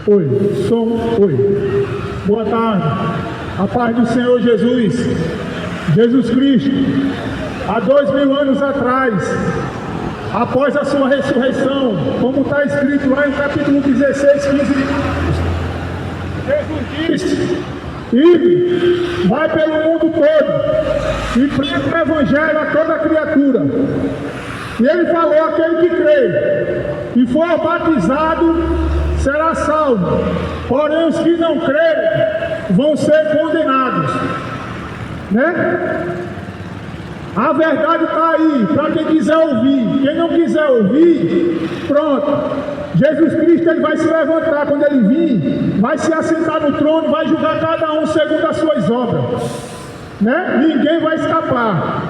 Oi. Boa tarde. A paz do Senhor Jesus Cristo, há 2000 anos atrás, após a sua ressurreição, como está escrito lá em capítulo 16, 15 de Jesus disse: "Ide, vai pelo mundo todo e prega o evangelho a toda criatura." E ele falou: aquele que crê e for batizado será salvo, porém os que não crerem vão ser condenados, né? A verdade está aí, para quem quiser ouvir. Quem não quiser ouvir, pronto. Jesus Cristo, ele vai se levantar quando ele vir, vai se assentar no trono, vai julgar cada um segundo as suas obras, né? Ninguém vai escapar,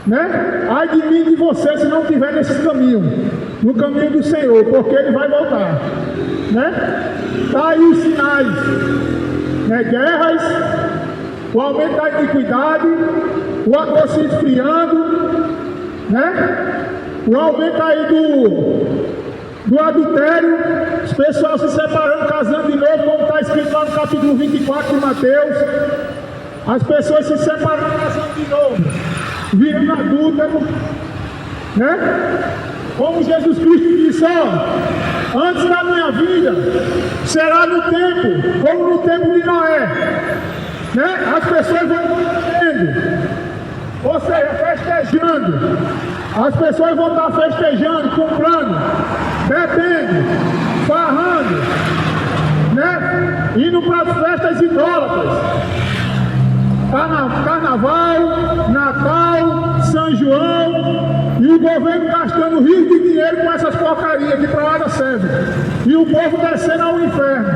né? Ai de mim e de você se não estiver nesse caminho, no caminho do Senhor, porque ele vai voltar, né? Tá aí os sinais, né? Guerras, o aumento da iniquidade, o amor se esfriando, né? O aumento aí do adultério, os pessoal se separando, casando de novo, como está escrito lá no capítulo 24 de Mateus. As pessoas se separando, casando de novo, virando adúltero, né? Como Jesus Cristo disse: ó, antes da minha vida será no tempo, como no tempo de Noé, né? As pessoas vão morrendo, ou seja, festejando. As pessoas vão estar festejando, comprando, bebendo, farrando, né? Indo para as festas idólatras. Carnaval, Natal, São João, e o governo gastando rios de dinheiro com essas porcarias que para nada servem. E o povo descendo ao inferno.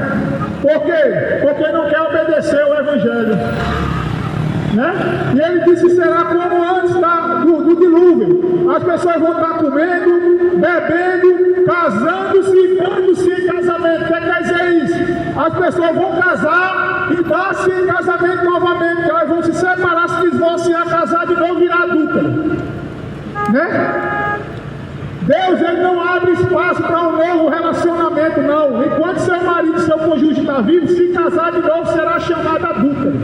Por quê? Porque não quer obedecer o Evangelho, né? E ele disse: será como antes do dilúvio. As pessoas vão estar comendo, bebendo, casando-se e dando-se em casamento. O que quer dizer isso? As pessoas vão casar e dar-se em casamento novamente. Elas vão se separar, se divorciar, casar de novo, virar adúltero, né? Deus, ele não abre espaço para um novo relacionamento, não. Enquanto seu marido e seu cônjuge está vivo, se casar de novo será chamado adúltero,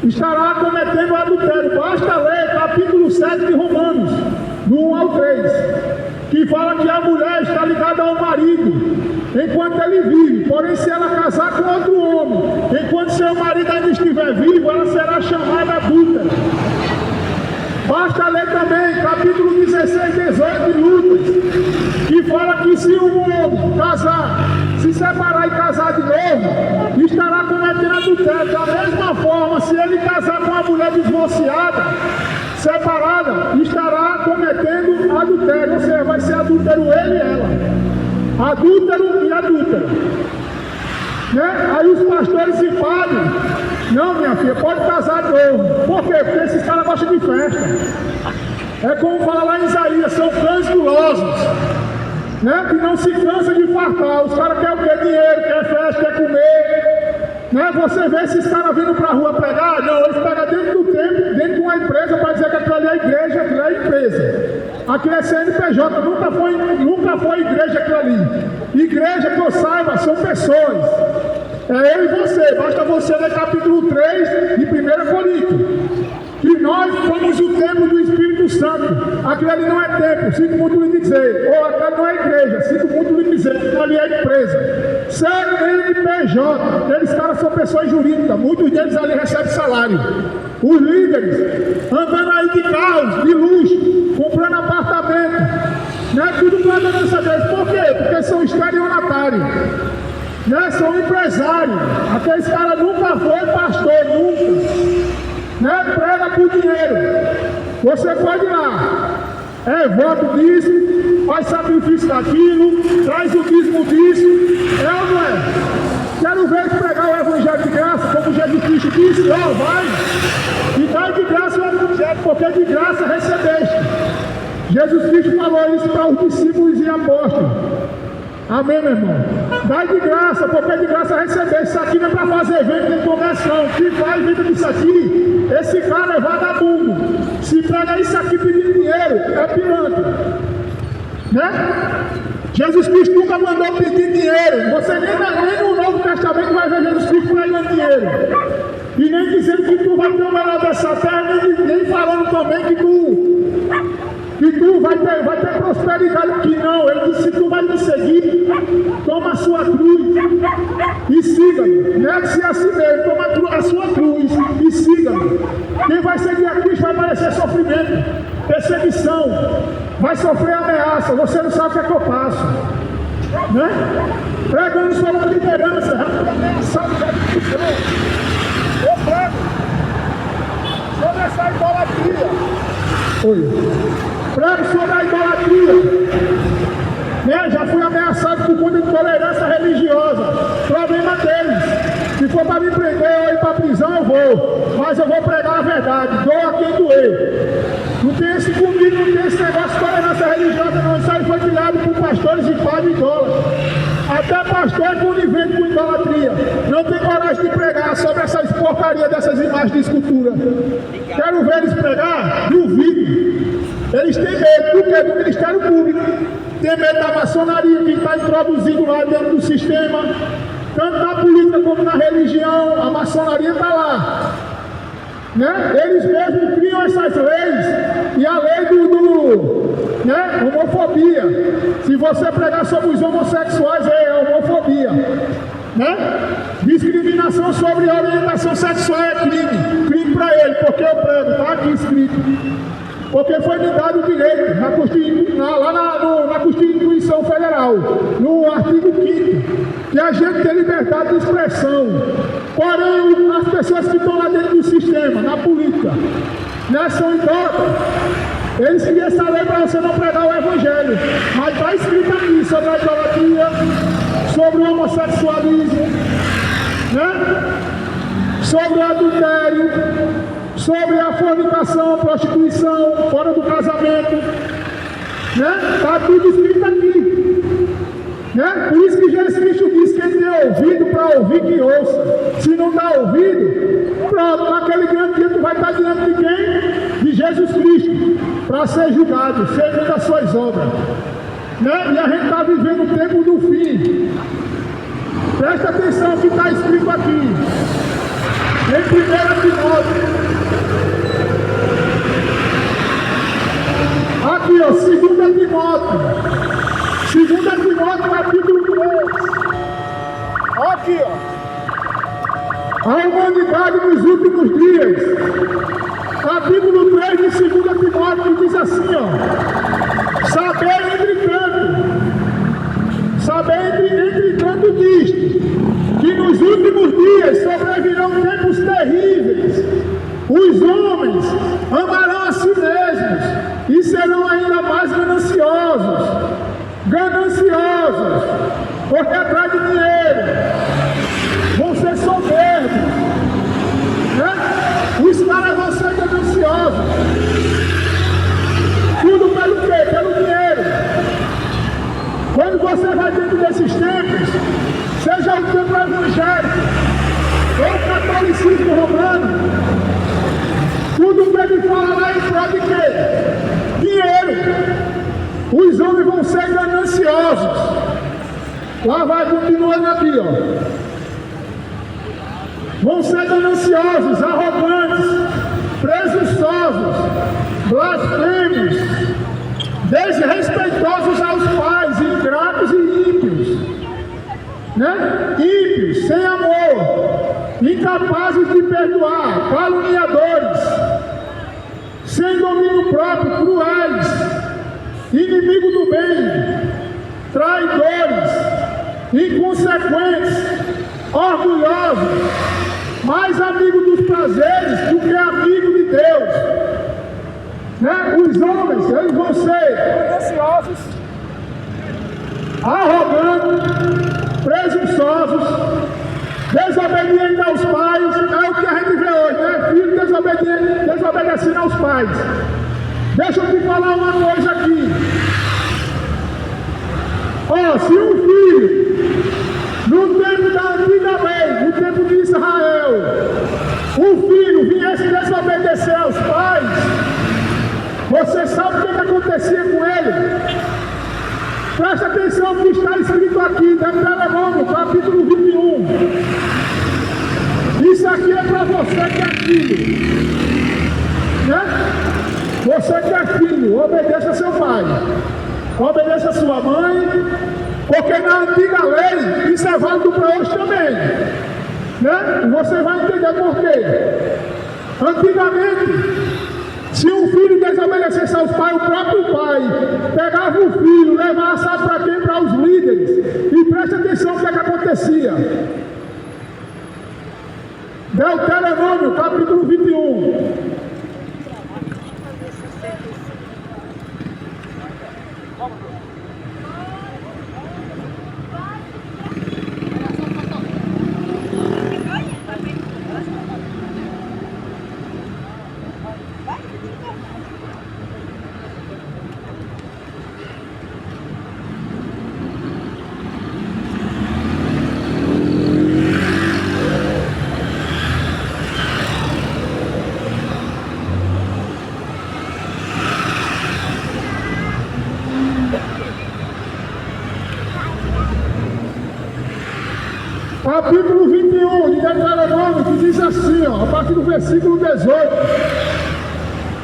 estará cometendo adultério. Basta ler capítulo 7 de Romanos, do 1 ao 3, que fala que a mulher está ligada ao marido enquanto ele vive, porém se ela casar com outro homem, enquanto seu marido ainda estiver vivo, ela será chamada adúltera. Basta ler também capítulo 16, 18 de Lucas, que fala que se um homem casar, se separar e casar de novo, estará cometendo adultério. Da mesma forma, se ele casar com uma mulher divorciada, separada, estará cometendo adultério. Ou seja, vai ser adúltero ele e ela, adúltero e adúltera, né? Aí os pastores se padres: não, minha filha, pode casar de novo. Por quê? Porque esses caras gostam de festa. É como fala lá em Isaías: são cães gulosos, né? Que não se cansa de fartar. Os caras querem o quê? Dinheiro, quer festa, quer comer, né? Você vê esses caras vindo para a rua pregar? Não, eles pegam dentro do templo, dentro de uma empresa, para dizer que aquilo ali é igreja, aquilo é empresa. Aquilo é CNPJ, nunca foi igreja aquilo ali. Igreja, que eu saiba, são pessoas. É eu e você. Basta você ler capítulo 3 de 1 Coríntios, que nós somos o templo do Espírito Santo. Aquilo ali não é templo, sinto muito lhe dizer. Ou aquilo não é igreja, sinto muito lhe dizer. Aquilo ali é empresa. CNPJ, aqueles caras são pessoas jurídicas. Muitos deles ali recebem salário. Os líderes andando aí de carros, de luxo, comprando apartamento, né? Tudo para a ganância deles. Por quê? Porque são estelionatários, né? São empresários. Aqueles caras nunca foi pastor, nunca, né? Prega por dinheiro. Você pode ir lá, voto disso, faz sacrifício daquilo, traz o dízimo disso, ou não é? Quero ver eles pregar o evangelho de graça, como Jesus Cristo disse: ó, vai e dai de graça o evangelho, porque de graça recebeste. Jesus Cristo falou isso para os discípulos e apóstolos. Amém, meu irmão? Dai de graça, porque de graça recebeste. Isso aqui não é para fazer evento de conversão. Quem faz evento disso aqui, esse cara é vagabundo. Se prega isso aqui pedindo dinheiro, é pilantra. Né? Jesus Cristo nunca mandou pedir dinheiro. Você nem no Novo Testamento vai ver Jesus Cristo pregando dinheiro. E nem dizendo que tu vai ter o melhor dessa terra, nem falando também que tu vai ter prosperidade aqui, não. Ele disse: se tu vai me seguir, toma a sua cruz e siga-me. Negue-se a si mesmo, toma a sua cruz e siga-me. Quem vai seguir a Cristo vai padecer sofrimento, perseguição, vai sofrer ameaça. Você não sabe o que é que eu passo, né? Pregando sobre a liderança, ameaçado da discussão. Eu prego sobre essa idolatria. Prego sobre a idolatria. Né? Já fui ameaçado por conta de intolerância religiosa. Problema deles. Se for para me prender ou ir para a prisão, eu vou. Mas eu vou pregar a verdade. Doa quem doer. Não tem esse comigo, não tem esse negócio de tolerância religiosa, não. Isso aí foi criado por pastores e padres idólatras. Até pastor é conivente com idolatria. Não tem coragem de pregar sobre essas porcarias dessas imagens de escultura. Quero ver eles pregar? Duvido. Eles têm medo. Por quê? Do Ministério Público. Tem medo da maçonaria que está introduzindo lá dentro do sistema. Tanto na política como na religião. A maçonaria está lá. Né? Eles mesmos criam essas leis. E a lei né? Homofobia. Se você pregar sobre os homossexuais, é homofobia. Né? Discriminação sobre orientação sexual é crime. Crime para ele, porque eu prego, está aqui escrito. Porque foi me dado o direito na Constituição Federal, no artigo 5º, que a gente tem liberdade de expressão. Porém, as pessoas que estão lá dentro do sistema, na política, né, são idólatras. Eles criam essa lei para você não pregar o evangelho. Mas está escrito aqui sobre a idolatria, sobre o homossexualismo, né? Sobre o adultério, sobre a fornicação, prostituição, fora do casamento, né? Está tudo escrito aqui, né? Por isso que Jesus Cristo diz: quem tem ouvido para ouvir, que ouça. Se não dá ouvido, pronto, naquele grande dia tu vai estar diante de quem? De Jesus Cristo, para ser julgado, segundo as suas obras, né? E a gente está vivendo o tempo do fim. Presta atenção ao que está escrito aqui em 1 Timóteo. Aqui, ó, 2 Timóteo. 2 Timóteo, capítulo 3. Aqui, ó. A humanidade nos últimos dias. Capítulo 3 de 2 Timóteo diz assim, ó. Entretanto disto, que nos últimos dias sobrevirão tempos terríveis. Os homens amarão a si mesmos e serão ainda mais gananciosos, porque atrás de dinheiro, vão ser soberbos, né? Os caras vão ser gananciosos. Tudo pelo quê? Pelo dinheiro. Quando você vai dentro desses tempos, seja o templo evangélico ou o catolicismo romano, tudo que ele fala lá em prol de quê? Dinheiro. Os homens vão ser gananciosos. Lá vai continuando aqui, ó. Vão ser gananciosos, arrogantes, presunçosos, blasfemos, desrespeitosos aos pais, ingratos e ímpios, né? Ímpios, sem amor, incapazes de perdoar, caluniadores, sem domínio próprio, cruéis, inimigo do bem, traidores, inconsequentes, orgulhosos, mais amigo dos prazeres do que amigo de Deus, né? Os homens, eles vão ser gananciosos, arrogantes, presunçosos, desobedientes aos pais. É o que a gente vê hoje, né? Filho desobedecendo aos pais. Deixa eu te falar uma coisa aqui. Ó, se um filho, no tempo da antiga lei, no tempo de Israel, um filho viesse desobedecer aos pais, Você sabe o que acontecia com ele? Presta atenção no que está escrito aqui, Deuteronômio, capítulo 21. Isso aqui é para você que é filho. Né? Você que é filho, obedeça a seu pai. Obedeça a sua mãe. Porque na antiga lei, isso é válido para hoje também. Né? Você vai entender por quê. Antigamente, se um filho desobedecesse aos pais, o próprio pai pegava o filho, levava, sabe para quem? Para os líderes. E preste atenção no que acontecia. Deuteronômio, capítulo 21. Capítulo 21 de Deuteronômio, que diz assim, ó, a partir do versículo 18.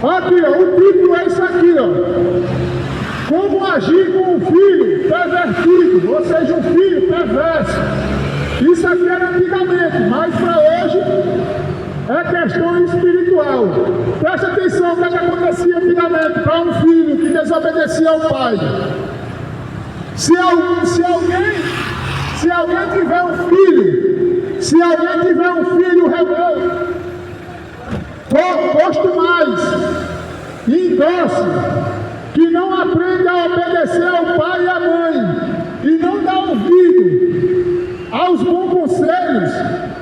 Aqui, ó, o título é isso aqui, ó. Como agir com um filho pervertido, ou seja, um filho perverso. Isso aqui era antigamente, mas para hoje é questão espiritual. Preste atenção no que acontecia antigamente para um filho que desobedecia ao pai. Se alguém tiver um filho rebelde, posto mais, indócil, que não aprende a obedecer ao pai e à mãe, e não dá ouvido aos bons conselhos,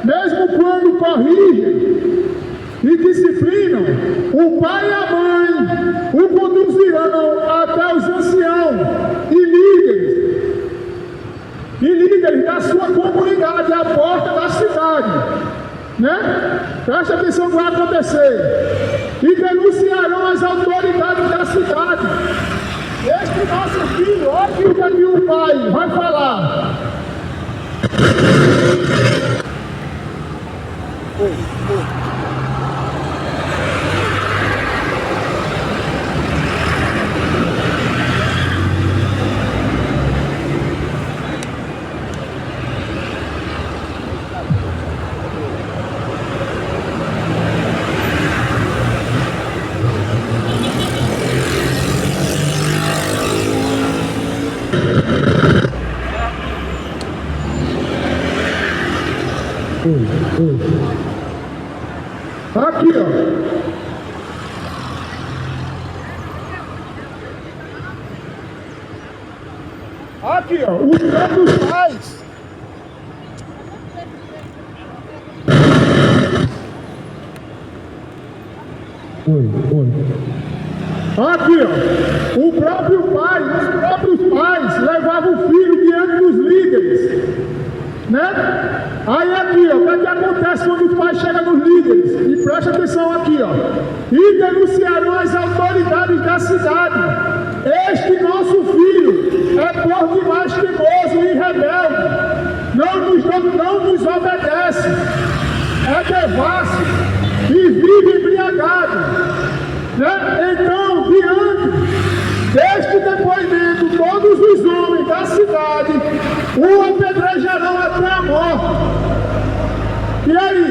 mesmo quando corrigem e disciplinam, o pai e a mãe o conduzirão até os anciãos e líderes da sua comunidade, à porta da cidade, né? Preste atenção no que vai acontecer. E denunciarão as autoridades da cidade. Este nosso filho, olha o que aqui o pai vai falar. Aqui, ó. Aqui, ó. Os próprios pais. Aqui, ó. O próprio pai, os próprios pais levavam o filho diante dos líderes. Né? Aí aqui, ó, o que acontece quando os pais chegam nos líderes? E preste atenção aqui, ó. E denunciarão as autoridades da cidade. Este nosso filho é por demais teimoso e rebelde. Não nos obedece. É devasso e vive embriagado. Né? Então, diante deste depoimento, todos os homens da cidade o apedrejarão até a morte. E aí,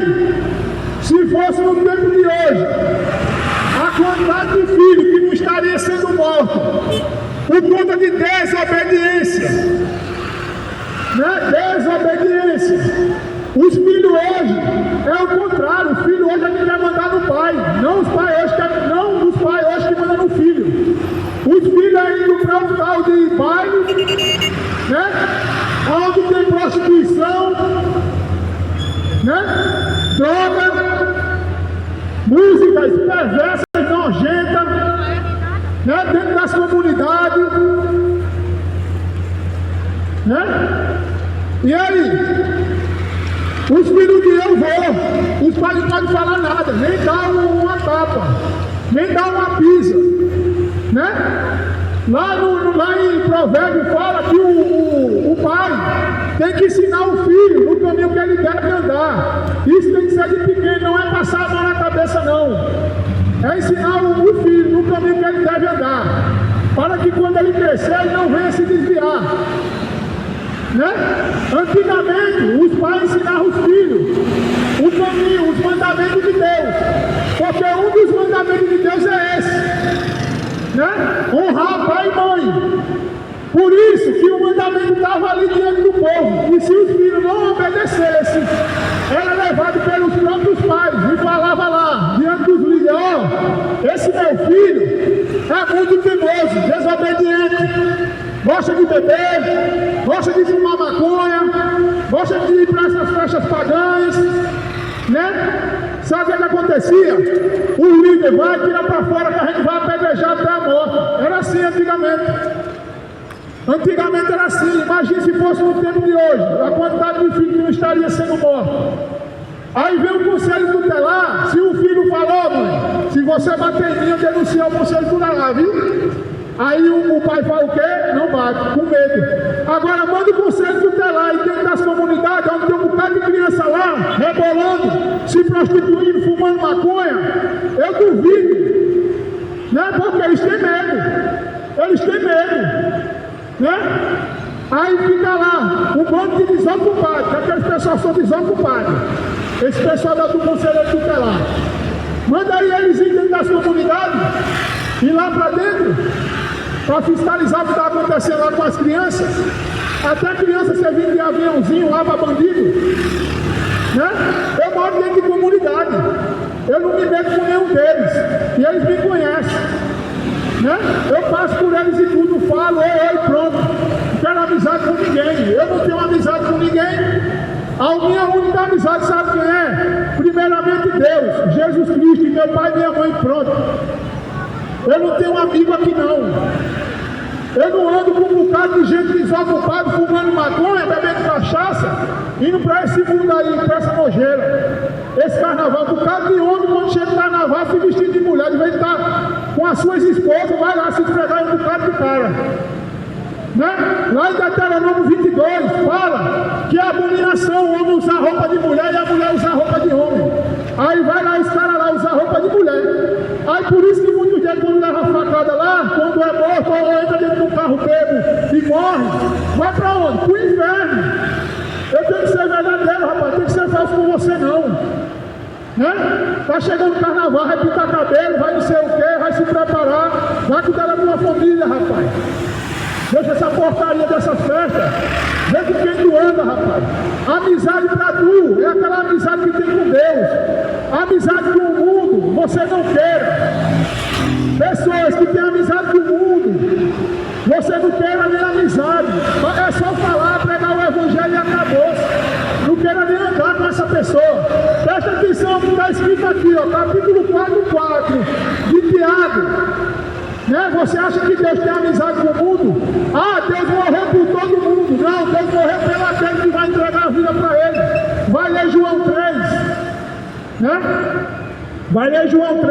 se fosse no tempo de hoje, a quantidade de filhos que não estaria sendo morto por conta de desobediência, né? Desobediência. Os filhos hoje é o contrário. Os filhos hoje a gente quer mandar no pai, não os pais hoje que mandam no filho. Os filhos indo para um tal de baile, né? Onde tem prostituição, né? Droga, músicas perversas, nojentas, né? Dentro das comunidades, né? E aí, os filhos de eu vou, os pais não podem falar nada, nem dar uma tapa, nem dar uma pisa. Lá em Provérbio fala que o pai tem que ensinar o filho no caminho que ele deve andar. Isso tem que ser de pequeno, não é passar a mão na cabeça não. É ensinar o filho no caminho que ele deve andar, para que quando ele crescer ele não venha se desviar. Né? Antigamente os pais ensinavam os filhos o caminho, os mandamentos de Deus, porque um dos mandamentos de Deus é esse, né? Honrar pai e mãe. Por isso que o mandamento estava ali diante do povo, e se os filhos não obedecessem, era levado pelos próprios pais e falava lá diante dos líderes: ó, esse meu filho é muito teimoso, desobediente, gosta de beber, gosta de fumar maconha, gosta de ir para essas festas pagãs, né? Sabe o que acontecia? O líder vai tirar para fora que a gente vai apedrejar até a morte. Era assim antigamente. Antigamente era assim. Imagine se fosse no tempo de hoje, a quantidade de filhos que não estaria sendo morto. Aí vem o conselho tutelar. Se o filho falou: mãe, se você bater em mim, eu denuncio ao conselho tutelar, viu? Aí o pai fala o quê? Não bate, com medo. Agora manda o conselho tutelar e dentro das comunidades, onde tem um bocado de criança lá, rebolando, se prostituindo, fumando maconha. Eu duvido, né? Porque eles têm medo. Eles têm medo, né? Aí fica lá um bando de desocupados, que aqueles pessoal são desocupados. Esse pessoal do conselho tutelar. Manda aí eles ir dentro das comunidades, ir lá para dentro, para fiscalizar o que está acontecendo lá com as crianças. Até a criança servindo de aviãozinho lá para bandido, né? Eu moro dentro de comunidade, eu não me meto com nenhum deles, e eles me conhecem, né? Eu passo por eles e tudo, falo, oi, pronto, não quero amizade com ninguém, eu não tenho amizade com ninguém. A minha única amizade, sabe quem é? Primeiramente Deus, Jesus Cristo, e meu pai e minha mãe, pronto. Eu não tenho amigo aqui não. Eu não ando com um bocado de gente desocupada, fumando maconha, bebendo cachaça, indo para esse mundo aí, para essa nojeira. Esse carnaval, um bocado de homem, quando chega o carnaval, se vestindo de mulher, de vez de estar com as suas esposas, vai lá se esfregar em um bocado de cara. Né? Lá em Deuteronômio 22 fala que é abominação o homem usar roupa de mulher e a mulher usar roupa de homem. Aí vai lá esse cara lá usar roupa de mulher. Aí por isso que muitos deles quando leva facada lá, quando é morto ou entra dentro do carro bebo e morre, vai pra onde? Pro inferno. Eu tenho que ser verdadeiro, rapaz, tem que ser falso com você não. Né? Tá chegando o carnaval, vai pintar cabelo, vai não sei o que, vai se preparar, vai cuidar da tua família, rapaz. Deixa essa porcaria dessas festas. Vê com quem tu anda, rapaz. Amizade pra tu é aquela amizade que tem com Deus. Amizade com o mundo, você não queira. Pessoas que têm amizade com o mundo, você não queira nem amizade. É só falar, pregar o evangelho e acabou. Não queira nem andar com essa pessoa. Presta atenção no que está escrito aqui, ó, capítulo 4 de Tiago. Né? Você acha que Deus tem amizade com o mundo? Ah, Deus morreu por todo mundo. Não, Deus morreu pelo aquele que vai entregar a vida para ele. Vai ler João 3. Né? Vai ler João 3.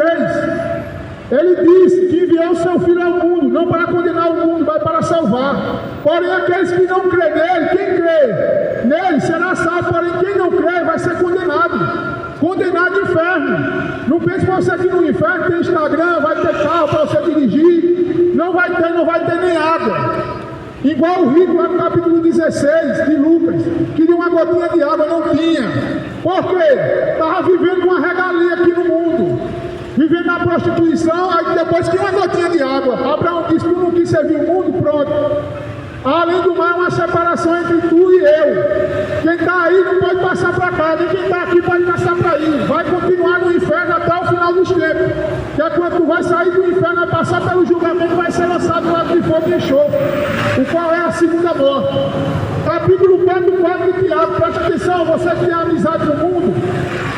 Ele disse que enviou o seu filho ao mundo, não para condenar o mundo, mas para salvar. Porém, aqueles que não crê nele, quem crê nele será salvo. Porém, quem não crê vai ser condenado. Condenado de inferno. Não pense você que no inferno tem Instagram, vai ter carro para você dirigir. Não vai ter nem água. Igual o rico lá no capítulo 16 de Lucas, queria uma gotinha de água, não tinha. Por quê? Estava vivendo uma regalia aqui no mundo. Vivendo na prostituição, aí depois que uma gotinha de água. Abraão disse que não quis servir o mundo, pronto. Além do mais, uma separação entre tu e eu. Quem está aí não pode passar para cá, nem quem está aqui pode passar para aí. Vai continuar no inferno até o final dos tempos. Que é quando tu vai sair do inferno, vai passar pelo julgamento, vai ser lançado lá de fogo e enxofre. O qual é a segunda morte. Capítulo 4 de Tiago, presta atenção, você que tem amizade com o mundo.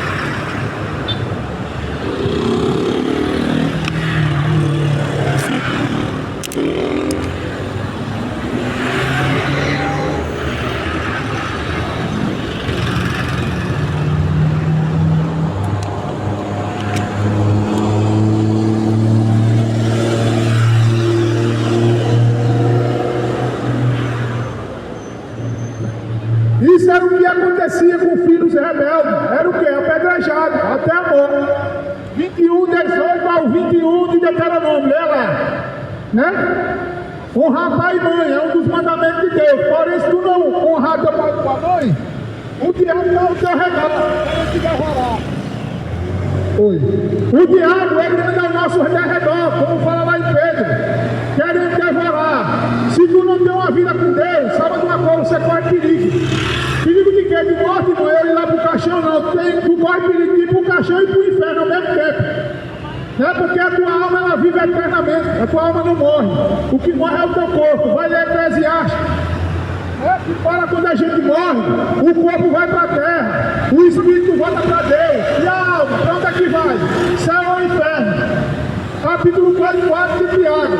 Deuteronômio, lê lá, né? Honrar pai e mãe é um dos mandamentos de Deus. Porém, se tu não honrar teu pai e tua mãe, o diabo dá o teu regalo, ele te derrubará. Oi. O diabo ele anda ao nosso redor, como fala lá em Pedro, querendo devorar. Se tu não tem uma vida com Deus, sabe de uma coisa, você corre perigo. Perigo de quê? De morte, não é eu ir lá pro caixão, não. Tu corre perigo de ir pro caixão e pro inferno ao mesmo tempo. É porque a tua alma ela vive eternamente, a tua alma não morre. O que morre é o teu corpo. Vai ler Eclesiastes. É que para quando a gente morre, o corpo vai para a terra, o espírito volta para Deus. E a alma, para onde é que vai? Céu ou inferno? Capítulo 4 de Tiago.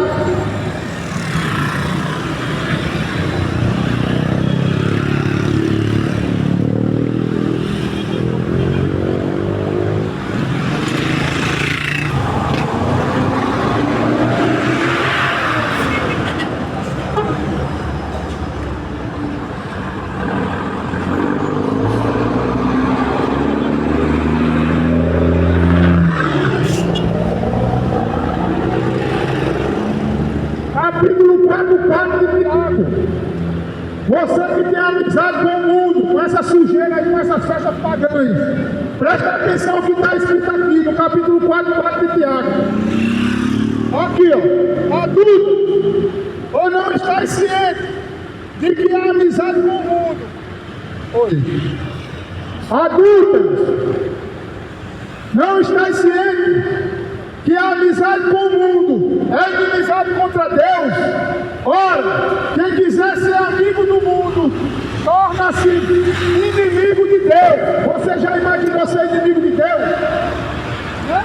Você que tem amizade com o mundo, com essa sujeira aí, com essas festas pagãs, presta atenção ao que está escrito aqui no capítulo 4 de Tiago. Aqui, ó, adulto, ou não está ciente de que há amizade com o mundo? Oi. Adultas, não está ciente que a amizade com o mundo é inimizade contra Deus? Ora, quem quiser ser amigo do mundo, torna-se inimigo de Deus. Você já imaginou ser inimigo de Deus? Né?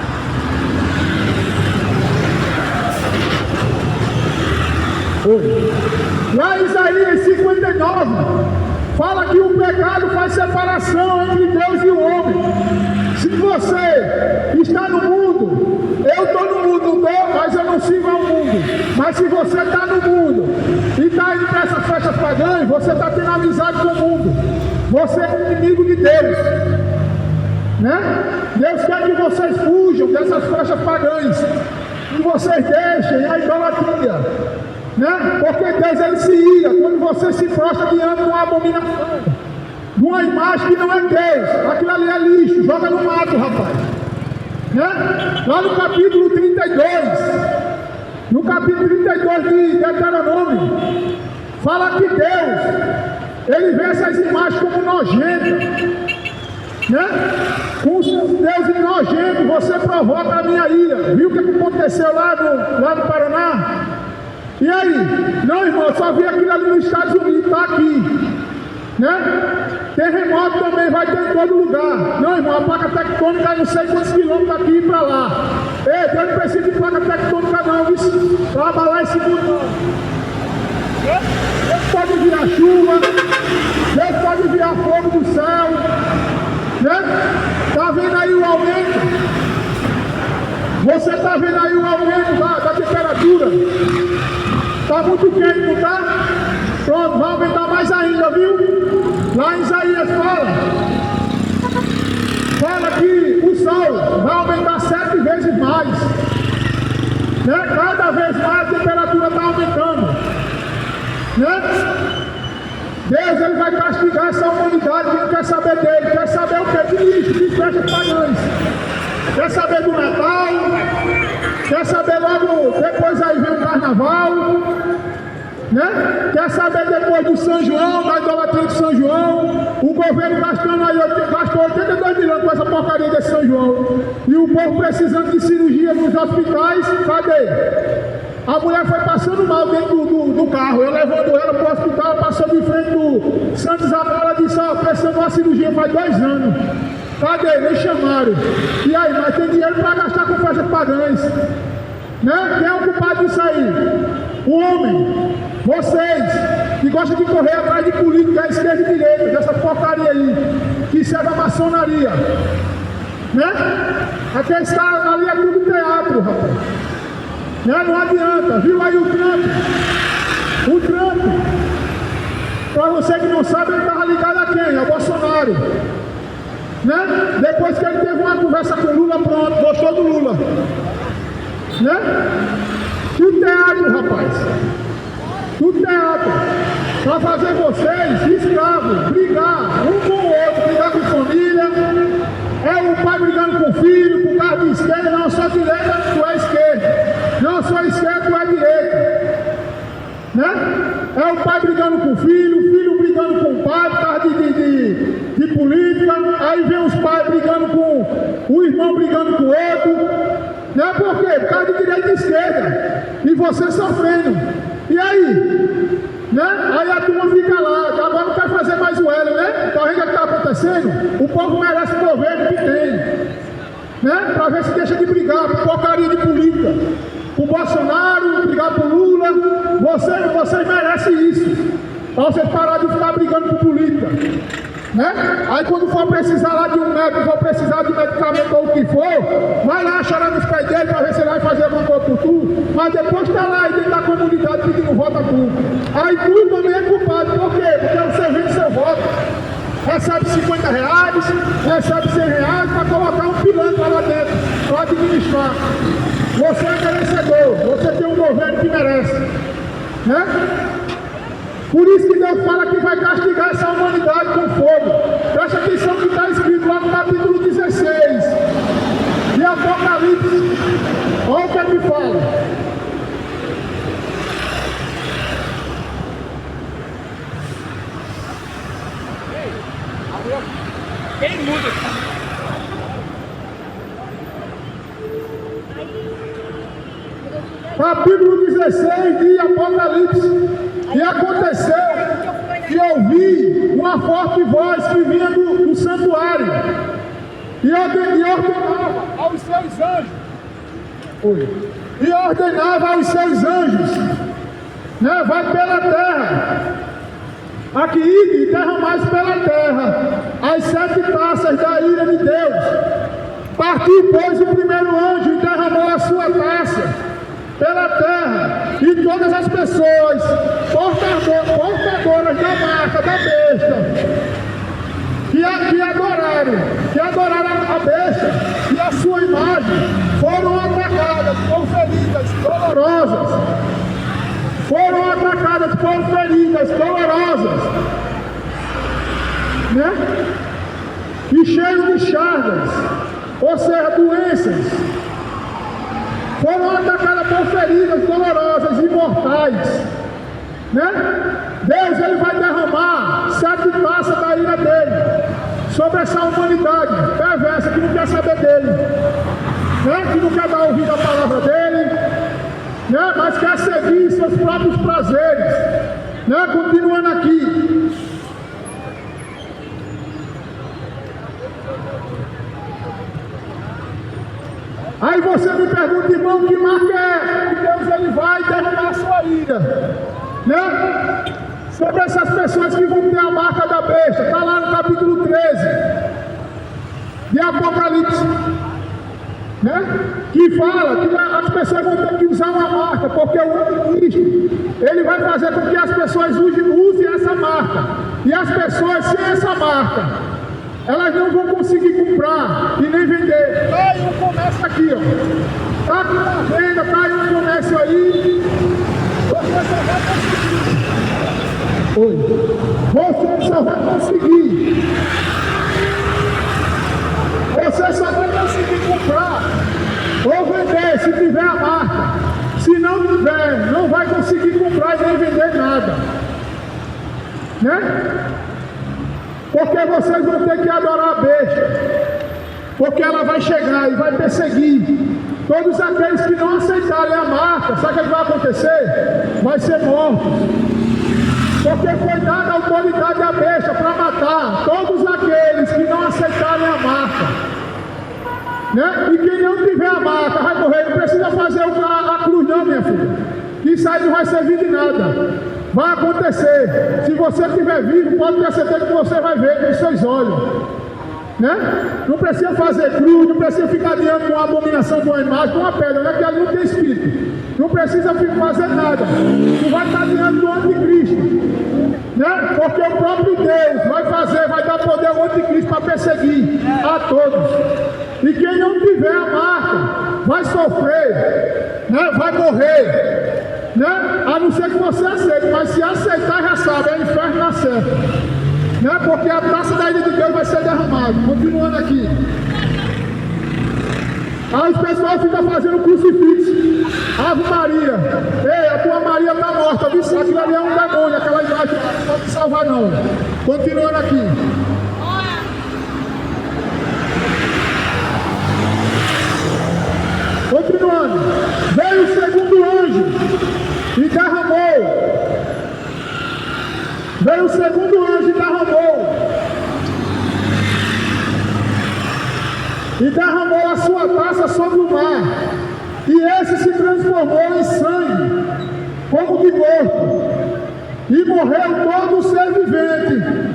Lá em Isaías 59, fala que o pecado faz separação entre Deus e o homem. Se você está no mundo, eu estou no mundo, mas eu não sigo ao mundo. Mas se você está no mundo e está indo para essas festas pagãs, você está tendo amizade com o mundo. Você é inimigo de Deus. Né? Deus quer que vocês fujam dessas festas pagãs. E vocês deixem a idolatria. Né? Porque Deus ele se ira quando você se prostra diante de uma abominação, de uma imagem que não é Deus. Aquilo ali é lixo, joga no mato, rapaz. Né? Lá no capítulo 32, no capítulo 32 de Deuteronômio, fala que Deus, ele vê essas imagens como nojentas. Né? Com os seus deuses nojentos, você provoca a minha ira. Viu o que aconteceu lá no Paraná? E aí? Não, irmão, só vi aquilo ali nos Estados Unidos, está aqui. Né? Terremoto também vai ter em todo lugar. Não, irmão, a placa tectônica é não sei quantos quilômetros daqui e para lá. Ei, Deus não precisa de placa tectônica não, isso, para abalar esse mundo não. Deus pode enviar chuva, Deus pode enviar fogo do céu. Né? Está vendo aí o aumento? Você está vendo aí o aumento da temperatura? Está muito quente, não está? Pronto, vai aumentar mais ainda, viu? Lá em Isaías fala que o sol vai aumentar 7 vezes mais. Né? Cada vez mais a temperatura está aumentando. Né? Deus ele vai castigar essa humanidade que não quer saber dele. Quer saber o que? De lixo, de festas pagãs. Quer saber do Natal? Quer saber logo, depois aí vem o Carnaval? Né? Quer saber depois do São João, da idolatria de São João? O governo gastando aí, gastou 82 milhões com essa porcaria desse São João. E o povo precisando de cirurgia nos hospitais, cadê? A mulher foi passando mal dentro do carro, eu levando ela para o hospital, passou de frente do Santa Isabel, ela disse, ó, precisando de uma cirurgia faz 2 anos. Cadê? Nem chamaram. E aí, mas tem dinheiro para gastar com festas pagãs. Né? Quem é o culpado disso aí? O homem. Vocês, que gostam de correr atrás de política, à esquerda e direita, dessa porcaria aí, que serve a maçonaria. Né? Até está ali é tudo teatro, rapaz. Né? Não adianta. Viu aí o Trump? O Trump, para você que não sabe, ele estava ligado a quem? Ao Bolsonaro. Né? Depois que ele teve uma conversa com o Lula, pronto, gostou do Lula. né? Do teatro, rapaz. Do teatro. Para fazer vocês escravos, brigar um com o outro, brigar com família. É o pai brigando com o filho, por causa de esquerda. Não, eu sou direita, tu é esquerda. Não, eu sou esquerda, tu é direita. Né? É o pai brigando com o filho brigando com o pai por causa de política. Aí vem os pais brigando com o irmão, brigando com o outro. Né? Por quê? Por causa de direita e esquerda. E você sofrendo. E aí? Né? Aí a turma fica lá, agora não quer fazer mais o L, né? Então o que está acontecendo? O povo merece o governo que tem, né? Para ver se deixa de brigar por porcaria de política. O Bolsonaro, brigar por Lula, vocês merecem isso. Para vocês pararem de ficar brigando por política. Né? Aí quando for precisar lá de um médico, for precisar de medicamento ou o que for, vai lá chorar nos pés dele para ver se ele vai fazer alguma coisa por tu, mas depois está lá dentro da comunidade pedindo voto a tu. Aí tu também é culpado, por quê? Porque você vende seu voto, recebe R$50, recebe R$100 para colocar um pilantra lá dentro, para administrar. Você é merecedor, você tem um governo que merece, né? Por isso que Deus fala que vai castigar essa humanidade com fogo. Presta atenção que está escrito lá no capítulo 16 de Apocalipse. Olha o que ele fala. Quem muda? Capítulo 16 de Apocalipse. E aconteceu que ouvi uma forte voz que vinha do santuário e ordenava aos seus anjos. E ordenava aos seus anjos, né? Vai pela terra, aqui e derramais pela terra as 7 taças da ira de Deus. Partiu, pois, o primeiro anjo e derramou a sua taça pela terra, e todas as pessoas portadoras da marca da besta que adoraram a besta e a sua imagem foram atacadas por feridas dolorosas. Né? E cheios de chagas, ou seja, doenças. Foram atacadas por feridas dolorosas e mortais, né? Deus, ele vai derramar 7 taças da ira dele sobre essa humanidade perversa que não quer saber dele, né? Que não quer dar ouvido à palavra dele, né? Mas quer seguir seus próprios prazeres, né? Continuando aqui. Aí você me pergunta, irmão, que marca é? Que Deus ele vai derramar a sua ira, né? Sobre essas pessoas que vão ter a marca da besta. Está lá no capítulo 13 de Apocalipse, né? Que fala que as pessoas vão ter que usar uma marca, porque o anticristo ele vai fazer com que as pessoas usem essa marca. E as pessoas sem essa marca, elas não vão conseguir comprar e nem vender. Tá aí um comércio aqui, ó. Tá com uma venda, tá aí um comércio aí. Você só vai conseguir. Você só vai conseguir comprar ou vender se tiver a marca. Se não tiver, não vai conseguir comprar e nem vender nada. Né? Porque vocês vão ter que adorar a besta, porque ela vai chegar e vai perseguir todos aqueles que não aceitarem a marca. Sabe o que vai acontecer? Vai ser mortos, porque foi dada a autoridade à besta para matar todos aqueles que não aceitarem a marca, né? E quem não tiver a marca vai morrer. Não precisa fazer a cruz não, minha filha, isso aí não vai servir de nada. Vai acontecer. Se você estiver vivo, pode ter certeza que você vai ver com os seus olhos, né? Não precisa fazer cruz, não precisa ficar diante de uma abominação, de uma imagem, de uma pedra, né? Que ali não tem espírito. Não precisa fazer nada. Tu vai estar diante do anticristo, né? Porque o próprio Deus vai dar poder ao anticristo para perseguir a todos. E quem não tiver a marca vai sofrer, né? Vai morrer, né? A não ser que você aceite, mas se aceitar já sabe, é inferno na certa, né? Porque a taça da ira de Deus vai ser derramada. Continuando aqui. Aí o pessoal fica fazendo crucifixo. Ave Maria. Ei, a tua Maria está morta. Viu? Aquilo ali é um demônio. Aquela imagem não pode te salvar não. Continuando aqui. Continuando. Veio o segundo anjo e derramou. Veio o segundo anjo e derramou. E derramou a sua taça sobre o mar, e esse se transformou em sangue, como de morto, e morreu todo o ser vivente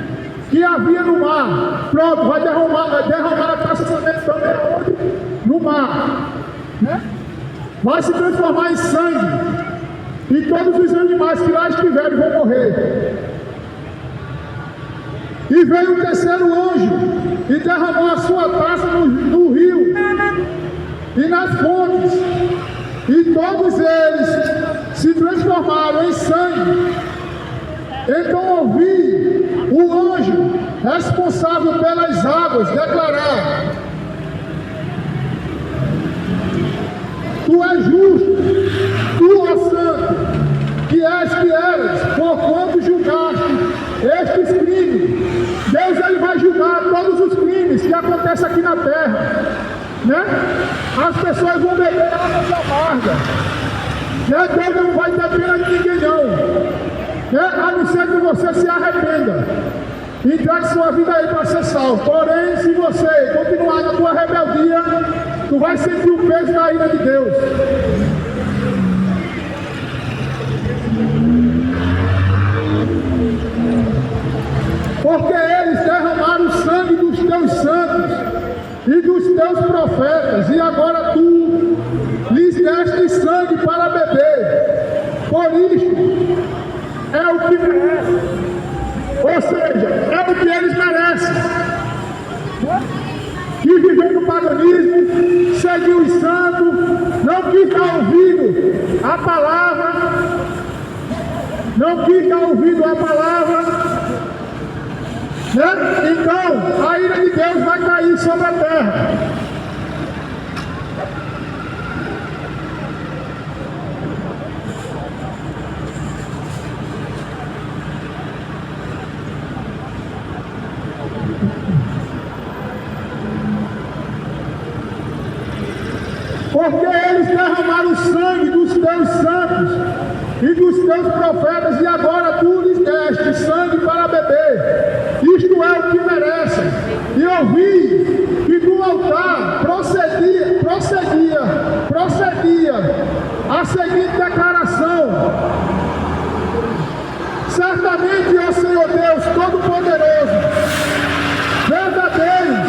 que havia no mar. Pronto, vai derramar a taça também onde? No mar, né? Vai se transformar em sangue, e todos os animais que lá estiverem vão morrer. E veio o terceiro anjo e derramou a sua taça no rio e nas fontes, e todos eles se transformaram em sangue. Então ouvi o anjo responsável pelas águas declarar: Tu és justo, tu, ó santo, que eras, porquanto julgaste estes crimes. Deus ele vai julgar todos os crimes que acontecem aqui na terra, né? As pessoas vão beber água amarga, né? Deus não vai ter pena de ninguém não, né? A não ser que você se arrependa e entregue sua vida aí para ser salvo. Porém, se você continuar na tua rebeldia, tu vai sentir o peso da ira de Deus. Porque eles derramaram o sangue dos teus santos e dos teus profetas, e agora tu lhes deste sangue para beber. Por isto é o que merecem, ou seja, é o que eles merecem. Que viver no paganismo, seguir os santos, não quis dar ouvido à palavra, não quis dar ouvido à palavra. Né? Então, a ira de Deus vai cair sobre a terra. Porque eles derramaram o sangue dos teus santos e dos teus profetas, e agora tu lhes deste sangue para beber. Isto é o que merecem. E eu vi que do altar procedia a seguinte declaração: certamente, ó Senhor Deus Todo-Poderoso, verdadeiros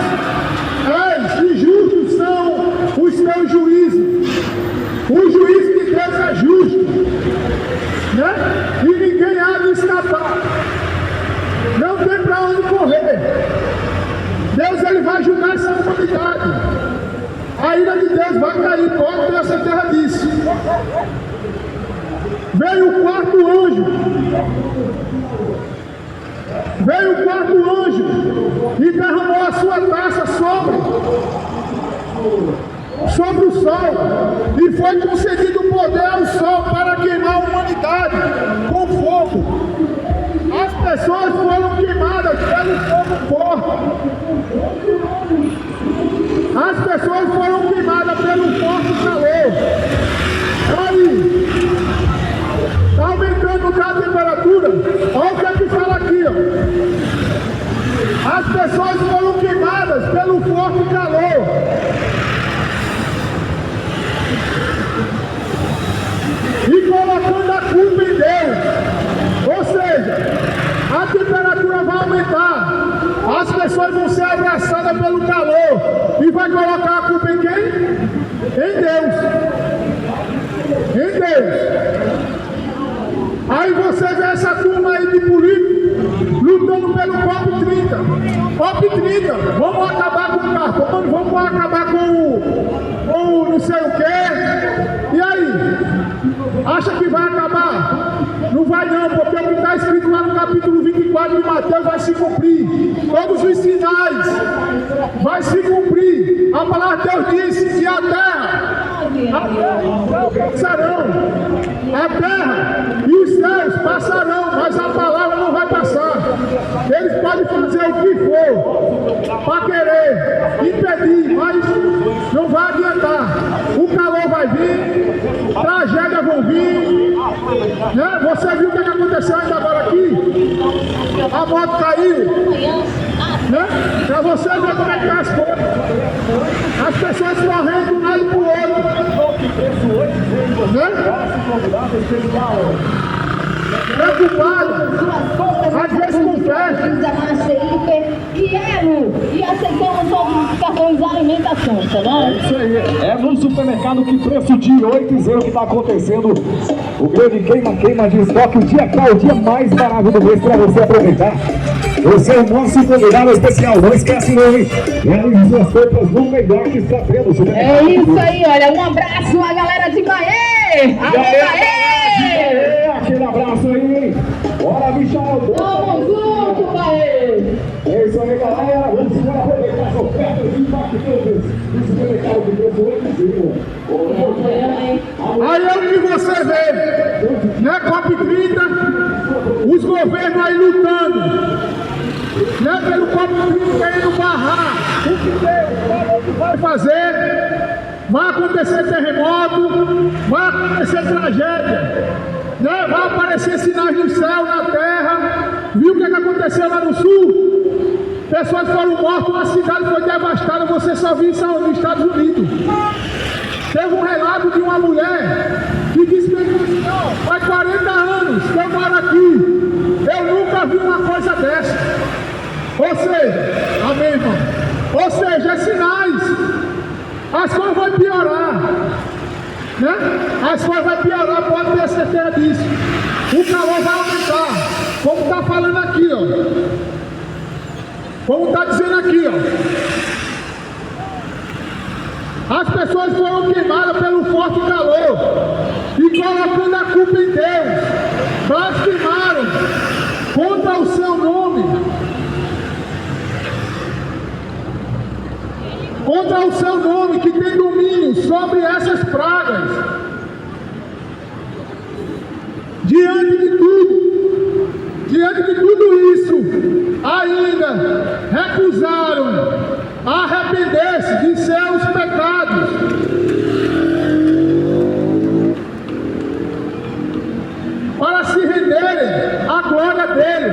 és e justos são os teus juízos. O juízo de Deus é justo, né? E ninguém há de escapar. Não tem para onde correr. Deus ele vai julgar essa humanidade. A ira de Deus vai cair, pode ter a certeza disso. Veio o quarto anjo. Veio o quarto anjo e derramou a sua taça sobre o sol, e foi concedido o poder ao sol para queimar a humanidade com fogo. As pessoas foram queimadas pelo fogo forte. As pessoas foram queimadas pelo forte calor. Aí, está aumentando a temperatura. Olha o que é que fala aqui, ó. As pessoas foram queimadas pelo forte calor. E colocando a culpa em Deus. Ou seja, a temperatura vai aumentar, as pessoas vão ser abraçadas pelo calor, e vai colocar a culpa em quem? Em Deus. Em Deus. Aí você vê essa turma aí de políticos lutando pelo COP30. COP30, vamos acabar com o carro, vamos acabar com o não sei o vai não, porque o que está escrito lá no capítulo 24 de Mateus vai se cumprir. Todos os sinais vai se cumprir. A palavra de Deus diz que a terra e os céus passarão. A terra e os céus passarão, mas a palavra não vai passar. Eles podem fazer o que for para querer impedir, mas não vai adiantar. O calor vai vir, tragédias vão vir, né? Você viu o que aconteceu ainda agora aqui? A moto caiu, né? Para você ver como é que tá as coisas. As pessoas correndo de um lado para o outro, né? Preocupado, às vezes com festa. E aceitamos todos os cartões de alimentação, tá bom? É isso aí. É no supermercado que preço de 8 que está acontecendo. O grande queima de estoque. O dia qual? O dia mais barato do mês para você aproveitar. Você é o nosso convidado especial. Não esquece não, hein? Realize suas compras no melhor que está tendo. É isso aí, olha. Um abraço à galera de Bahia! Aê! Aquele abraço aí. Bora, bichão. Tamo junto, Bahia! É isso aí, galera. Vamos embora aproveitar as ofertas impactantes do supermercado de preço 8. Aí é o que você vê, né? COP30, os governos aí lutando, né? Pelo COP30 querendo barrar o que Deus vai fazer. Vai acontecer terremoto, vai acontecer tragédia, né? Vai aparecer sinais no céu, na terra. Viu o que aconteceu lá no sul? Pessoas foram mortas, uma cidade foi devastada. Você só viu isso nos Estados Unidos. Teve um relato de uma mulher que disse que faz 40 anos que eu moro aqui. Eu nunca vi uma coisa dessa. Ou seja, amém, irmão? Ou seja, é sinais. As coisas vão piorar, né? As coisas vão piorar, pode ter certeza disso. O calor vai aumentar, como está falando aqui, ó. Como está dizendo aqui, ó. As pessoas foram queimadas pelo forte calor e colocando a culpa em Deus, blasfemaram contra o seu nome. Contra o seu nome que tem domínio sobre essas pragas. Diante de tudo isso, ainda recusaram arrepender-se de seus pecados. Para se renderem à glória dele,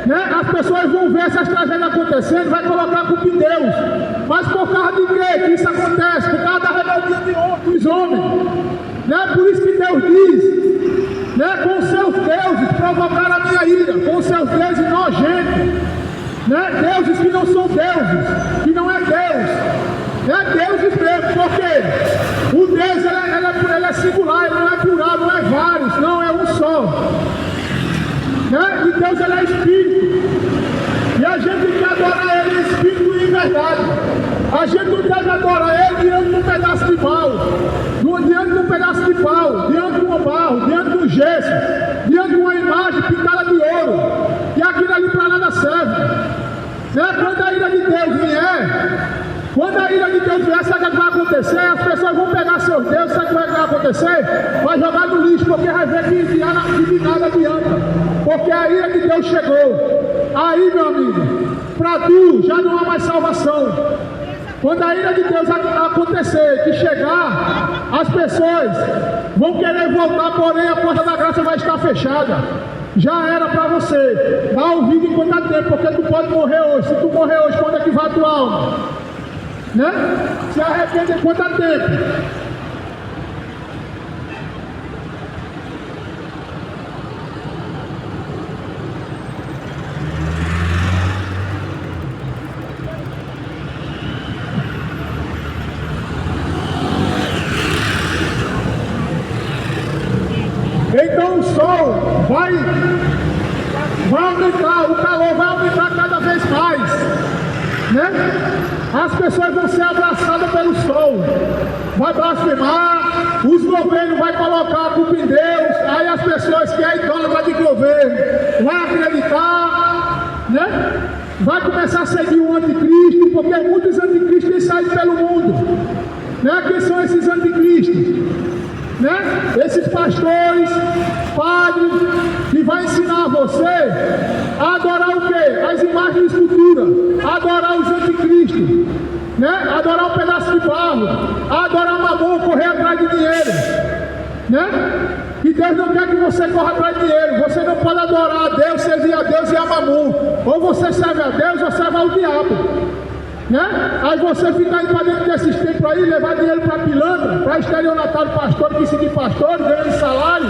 né? As pessoas vão ver essas tragédias acontecendo, vai colocar a culpa em Deus. Mas por causa de quê que isso acontece? Por causa da rebeldia dos homens, né? Por isso que Deus diz, né? Com seus deuses provocaram a minha ira, com seus deuses nojentos, né? Deuses que não são deuses, que não é Deus, é deuses mesmo. Por quê? O Deus ele é singular, ele não é plural, não é vários, não, é um só, né? E Deus ele é espírito, e a gente tem que adorar ele em espírito e em verdade. A gente não deve adorar ele diante de um pedaço de pau, diante de um pedaço de pau, diante de um barro, diante de um gesso, diante de uma imagem pintada de ouro, e aquilo ali para nada serve, né? Quando a ira de Deus vier, sabe o que vai acontecer? As pessoas vão pegar seus deuses, sabe o que vai acontecer? Vai jogar no lixo, porque vai ver que de nada adianta, porque a ira de Deus chegou. Aí, meu amigo, para tu já não há mais salvação. Quando a ira de Deus acontecer, que chegar, as pessoas vão querer voltar, porém a porta da graça vai estar fechada. Já era para você. Dá ouvido enquanto há tempo, porque tu pode morrer hoje. Se tu morrer hoje, quando é que vai a tua alma? Né? Se arrepende enquanto há tempo. Então o sol vai aumentar, o calor vai aumentar cada vez mais, né? As pessoas vão ser abraçadas pelo sol, vai blasfemar, os governos vão colocar a culpa em Deus, Aí as pessoas que é idólatra de governo vai acreditar, né? Vai começar a seguir o anticristo, porque muitos anticristos têm saído pelo mundo, né? Quem são esses anticristos? Né? Esses pastores, padres, que vai ensinar você a adorar o quê? As imagens de escultura, a adorar os anticristos, né? Adorar um pedaço de barro, a adorar mamon, correr atrás de dinheiro, né? E Deus não quer que você corra atrás de dinheiro. Você não pode adorar a Deus, servir a Deus e a mamon. Ou você serve a Deus ou serve ao diabo, né? Aí você fica indo para dentro desses templos aí, levar dinheiro para pilantra, para estelionatar o pastor, que seguir pastor, ganhando salário,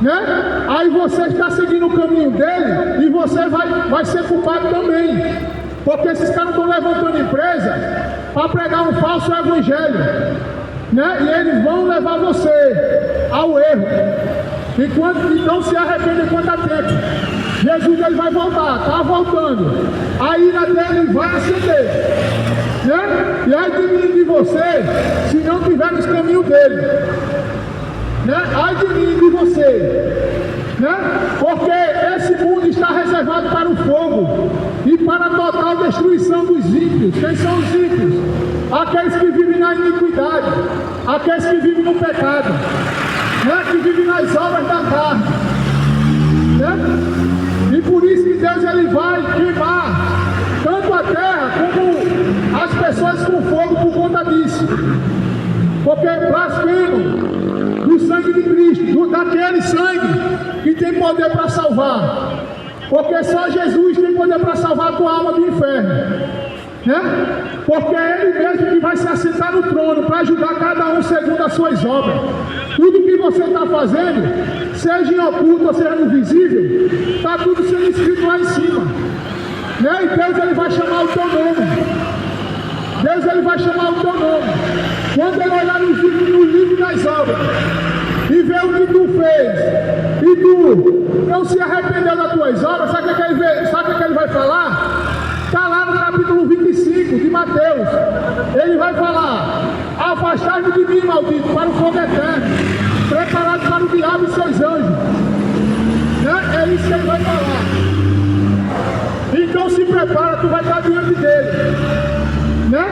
né? Aí você está seguindo o caminho dele e você vai ser culpado também, porque esses caras estão levantando empresa para pregar um falso evangelho, né? E eles vão levar você ao erro, enquanto não se arrepende enquanto há tempo. Jesus ele vai voltar, está voltando. A ira dele vai acender, né? E ai de mim e de você, se não tiver nos caminhos dele, né? Ai de mim e de você, né? Porque esse mundo está reservado para o fogo e para a total destruição dos ímpios. Quem são os ímpios? Aqueles que vivem na iniquidade, aqueles que vivem no pecado, né? Que vivem nas obras da carne, né? E por isso que Deus ele vai queimar tanto a terra como as pessoas com fogo por conta disso. Porque blasfemo do sangue de Cristo, daquele sangue que tem poder para salvar. Porque só Jesus tem poder para salvar a tua alma do inferno, né? Porque é Ele mesmo que vai se assentar no trono para ajudar cada um segundo as suas obras. Tudo que você está fazendo, seja em oculto ou seja no visível, está tudo sendo escrito lá em cima, né? E Deus ele vai chamar o teu nome. Deus ele vai chamar o teu nome. Quando ele olhar no livro das obras e ver o que tu fez e tu não se arrependeu das tuas obras, sabe o que ele vai falar? Está lá no capítulo 25 de Mateus. Ele vai falar: afastai-vos de mim, maldito, para o fogo eterno, preparado para o diabo e seus anjos, né? É isso que ele vai falar. Então se prepara, tu vai estar diante dele, né?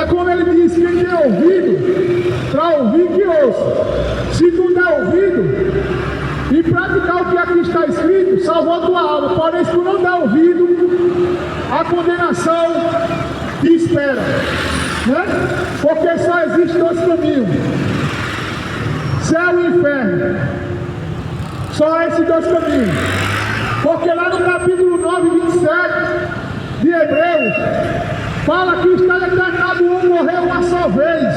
É como ele disse: quem tem ouvido para ouvir, que ouça. Se tu der ouvido e praticar o que aqui está escrito, salvou tua alma. Porém, se tu não der ouvido, a condenação te espera, né? Porque só existem dois caminhos: céu e inferno. Só esses dois caminhos. Porque lá no capítulo 9, 27 de Hebreus, fala que está determinado o homem morrer uma só vez,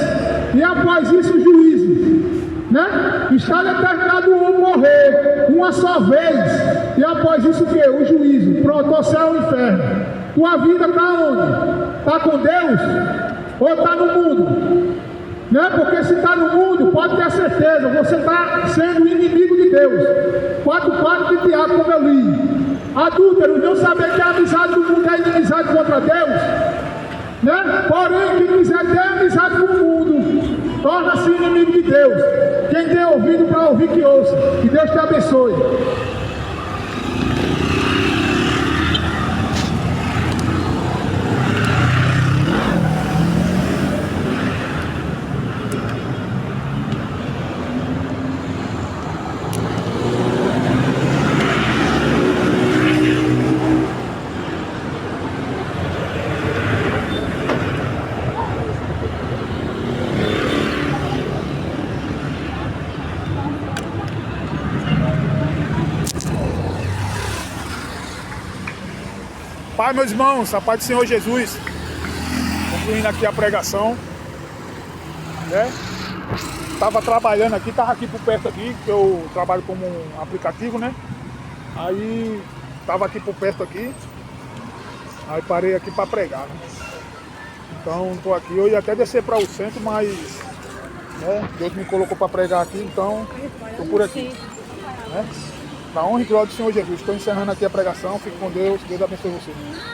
e após isso o juízo, né? Está determinado o homem morrer uma só vez, e após isso o que? O juízo. Pronto, o céu e o inferno. Tua vida está onde? Está com Deus ou está no mundo? Né? Porque se está no mundo, pode ter certeza, você está sendo inimigo de Deus. 4 de Tiago, como eu li. Adúltero, não saber que a amizade do mundo é inimizade contra Deus, né? Porém, quem quiser ter amizade com o mundo, torna-se inimigo de Deus. Quem tem ouvido para ouvir, que ouça. Que Deus te abençoe. Pai, meus irmãos, a paz do Senhor Jesus, concluindo aqui a pregação, né? Estava trabalhando aqui, estava aqui por perto aqui, que eu trabalho como um aplicativo, né? Aí, estava aqui por perto aqui, aí parei aqui para pregar, né? Então, estou aqui, eu ia até descer para o centro, mas, né, Deus me colocou para pregar aqui, então, estou por aqui, né? Na honra e glória do Senhor Jesus. Estou encerrando aqui a pregação. Fique com Deus. Deus abençoe você.